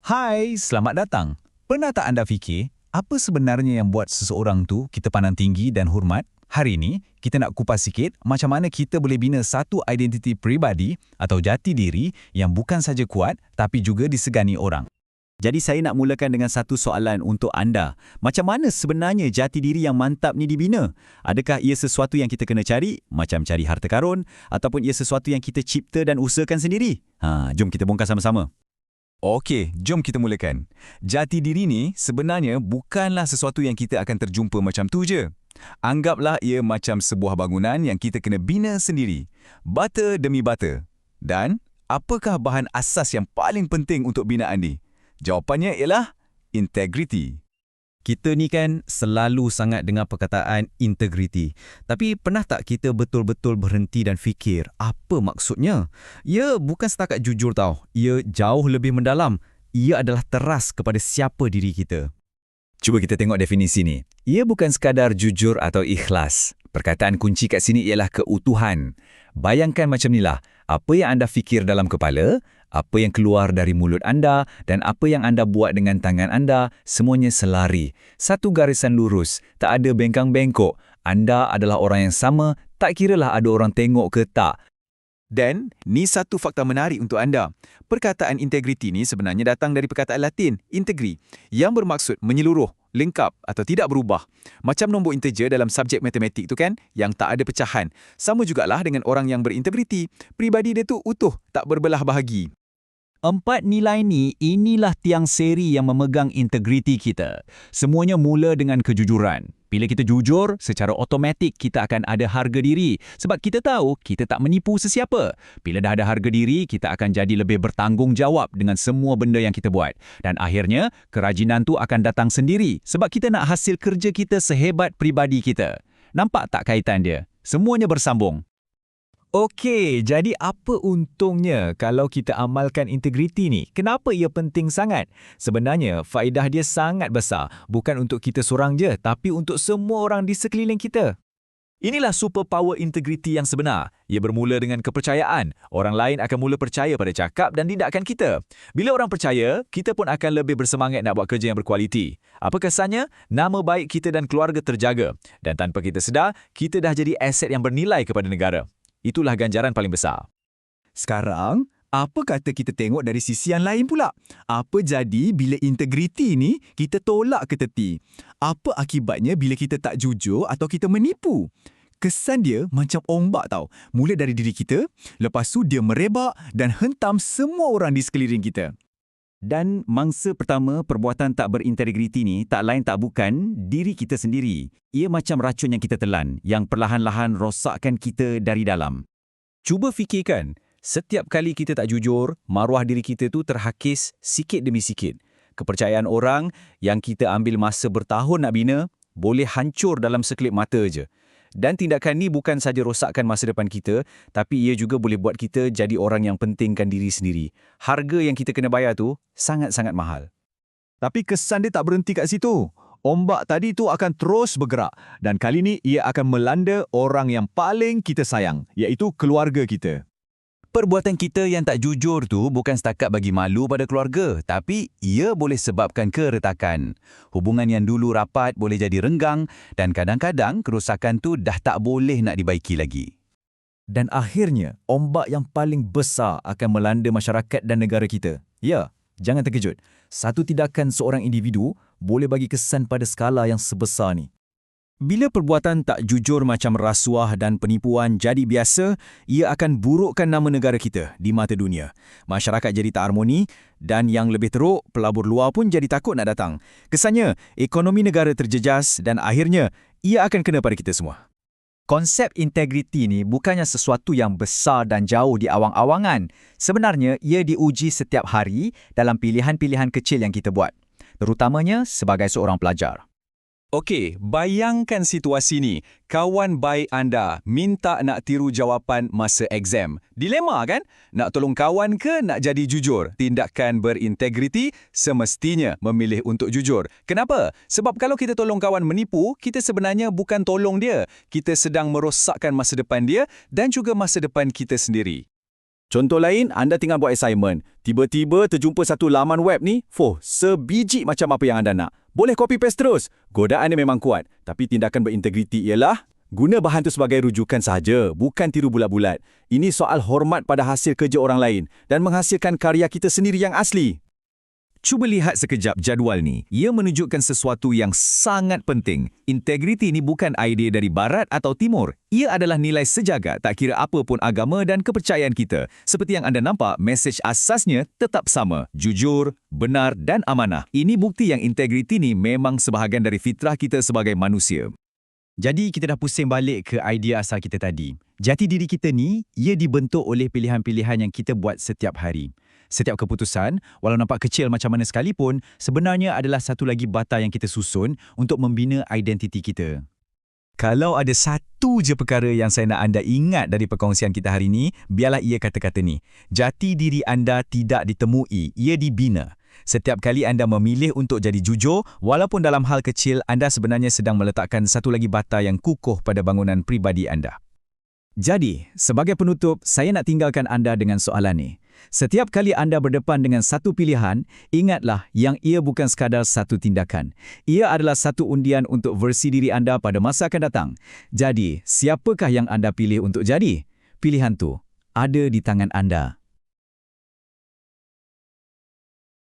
Hai, selamat datang. Pernah tak anda fikir, apa sebenarnya yang buat seseorang tu kita pandang tinggi dan hormat? Hari ini, kita nak kupas sikit macam mana kita boleh bina satu identiti peribadi atau jati diri yang bukan saja kuat tapi juga disegani orang. Jadi saya nak mulakan dengan satu soalan untuk anda. Macam mana sebenarnya jati diri yang mantap ni dibina? Adakah ia sesuatu yang kita kena cari, macam cari harta karun, ataupun ia sesuatu yang kita cipta dan usahakan sendiri? Jom kita bongkar sama-sama. Okey, jom kita mulakan. Jati diri ni sebenarnya bukanlah sesuatu yang kita akan terjumpa macam tu je. Anggaplah ia macam sebuah bangunan yang kita kena bina sendiri, bata demi bata. Dan apakah bahan asas yang paling penting untuk binaan ni? Jawapannya ialah integriti. Kita ni kan selalu sangat dengar perkataan integriti. Tapi pernah tak kita betul-betul berhenti dan fikir apa maksudnya? Ia bukan setakat jujur tau. Ia jauh lebih mendalam. Ia adalah teras kepada siapa diri kita. Cuba kita tengok definisi ni. Ia bukan sekadar jujur atau ikhlas. Perkataan kunci kat sini ialah keutuhan. Bayangkan macam inilah, apa yang anda fikir dalam kepala, apa yang keluar dari mulut anda dan apa yang anda buat dengan tangan anda, semuanya selari. Satu garisan lurus, tak ada bengkang-bengkok. Anda adalah orang yang sama, tak kiralah ada orang tengok ke tak. Dan ni satu fakta menarik untuk anda. Perkataan integriti ni sebenarnya datang dari perkataan Latin, integri, yang bermaksud menyeluruh, lengkap atau tidak berubah. Macam nombor integer dalam subjek matematik tu kan, yang tak ada pecahan. Sama jugalah dengan orang yang berintegriti. Pribadi dia tu utuh, tak berbelah bahagi. 4 nilai ni, inilah tiang seri yang memegang integriti kita. Semuanya mula dengan kejujuran. Bila kita jujur, secara automatik kita akan ada harga diri. Sebab kita tahu kita tak menipu sesiapa. Bila dah ada harga diri, kita akan jadi lebih bertanggungjawab dengan semua benda yang kita buat. Dan akhirnya, kerajinan tu akan datang sendiri. Sebab kita nak hasil kerja kita sehebat pribadi kita. Nampak tak kaitan dia? Semuanya bersambung. Okey, jadi apa untungnya kalau kita amalkan integriti ni? Kenapa ia penting sangat? Sebenarnya, faedah dia sangat besar. Bukan untuk kita seorang je, tapi untuk semua orang di sekeliling kita. Inilah superpower integriti yang sebenar. Ia bermula dengan kepercayaan. Orang lain akan mula percaya pada cakap dan tindakan kita. Bila orang percaya, kita pun akan lebih bersemangat nak buat kerja yang berkualiti. Apa kesannya? Nama baik kita dan keluarga terjaga. Dan tanpa kita sedar, kita dah jadi aset yang bernilai kepada negara. Itulah ganjaran paling besar. Sekarang, apa kata kita tengok dari sisi yang lain pula? Apa jadi bila integriti ni kita tolak ke tepi? Apa akibatnya bila kita tak jujur atau kita menipu? Kesan dia macam ombak tau. Mula dari diri kita, lepas tu dia merebak dan hentam semua orang di sekeliling kita. Dan mangsa pertama perbuatan tak berintegriti ni tak lain tak bukan diri kita sendiri. Ia macam racun yang kita telan, yang perlahan-lahan rosakkan kita dari dalam. Cuba fikirkan, setiap kali kita tak jujur, maruah diri kita tu terhakis sikit demi sikit. Kepercayaan orang yang kita ambil masa bertahun nak bina, boleh hancur dalam sekelip mata je. Dan tindakan ni bukan saja rosakkan masa depan kita, tapi ia juga boleh buat kita jadi orang yang pentingkan diri sendiri. Harga yang kita kena bayar tu sangat-sangat mahal. Tapi kesan dia tak berhenti kat situ. Ombak tadi tu akan terus bergerak. Dan kali ni ia akan melanda orang yang paling kita sayang, iaitu keluarga kita. Perbuatan kita yang tak jujur tu bukan setakat bagi malu pada keluarga, tapi ia boleh sebabkan keretakan. Hubungan yang dulu rapat boleh jadi renggang dan kadang-kadang kerosakan tu dah tak boleh nak dibaiki lagi. Dan akhirnya, ombak yang paling besar akan melanda masyarakat dan negara kita. Ya, jangan terkejut. Satu tindakan seorang individu boleh bagi kesan pada skala yang sebesar ni. Bila perbuatan tak jujur macam rasuah dan penipuan jadi biasa, ia akan burukkan nama negara kita di mata dunia. Masyarakat jadi tak harmoni dan yang lebih teruk, pelabur luar pun jadi takut nak datang. Kesannya, ekonomi negara terjejas dan akhirnya ia akan kena pada kita semua. Konsep integriti ni bukannya sesuatu yang besar dan jauh di awang-awangan. Sebenarnya, ia diuji setiap hari dalam pilihan-pilihan kecil yang kita buat. Terutamanya sebagai seorang pelajar. Okey, bayangkan situasi ni. Kawan baik anda minta nak tiru jawapan masa exam. Dilema kan? Nak tolong kawan ke nak jadi jujur? Tindakan berintegriti semestinya memilih untuk jujur. Kenapa? Sebab kalau kita tolong kawan menipu, kita sebenarnya bukan tolong dia. Kita sedang merosakkan masa depan dia dan juga masa depan kita sendiri. Contoh lain, anda tengah buat assignment. Tiba-tiba terjumpa satu laman web ni, sebiji macam apa yang anda nak. Boleh copy paste terus. Godaan dia memang kuat. Tapi tindakan berintegriti ialah guna bahan tu sebagai rujukan sahaja, bukan tiru bulat-bulat. Ini soal hormat pada hasil kerja orang lain dan menghasilkan karya kita sendiri yang asli. Cuba lihat sekejap jadual ni. Ia menunjukkan sesuatu yang sangat penting. Integriti ni bukan idea dari barat atau timur. Ia adalah nilai sejagat tak kira apa pun agama dan kepercayaan kita. Seperti yang anda nampak, mesej asasnya tetap sama. Jujur, benar dan amanah. Ini bukti yang integriti ni memang sebahagian dari fitrah kita sebagai manusia. Jadi kita dah pusing balik ke idea asal kita tadi. Jati diri kita ni, ia dibentuk oleh pilihan-pilihan yang kita buat setiap hari. Setiap keputusan, walau nampak kecil macam mana sekalipun, sebenarnya adalah satu lagi bata yang kita susun untuk membina identiti kita. Kalau ada satu je perkara yang saya nak anda ingat dari perkongsian kita hari ini, biarlah ia kata-kata ni. Jati diri anda tidak ditemui, ia dibina. Setiap kali anda memilih untuk jadi jujur, walaupun dalam hal kecil, anda sebenarnya sedang meletakkan satu lagi bata yang kukuh pada bangunan pribadi anda. Jadi, sebagai penutup, saya nak tinggalkan anda dengan soalan ni. Setiap kali anda berdepan dengan satu pilihan, ingatlah yang ia bukan sekadar satu tindakan. Ia adalah satu undian untuk versi diri anda pada masa akan datang. Jadi, siapakah yang anda pilih untuk jadi? Pilihan tu ada di tangan anda.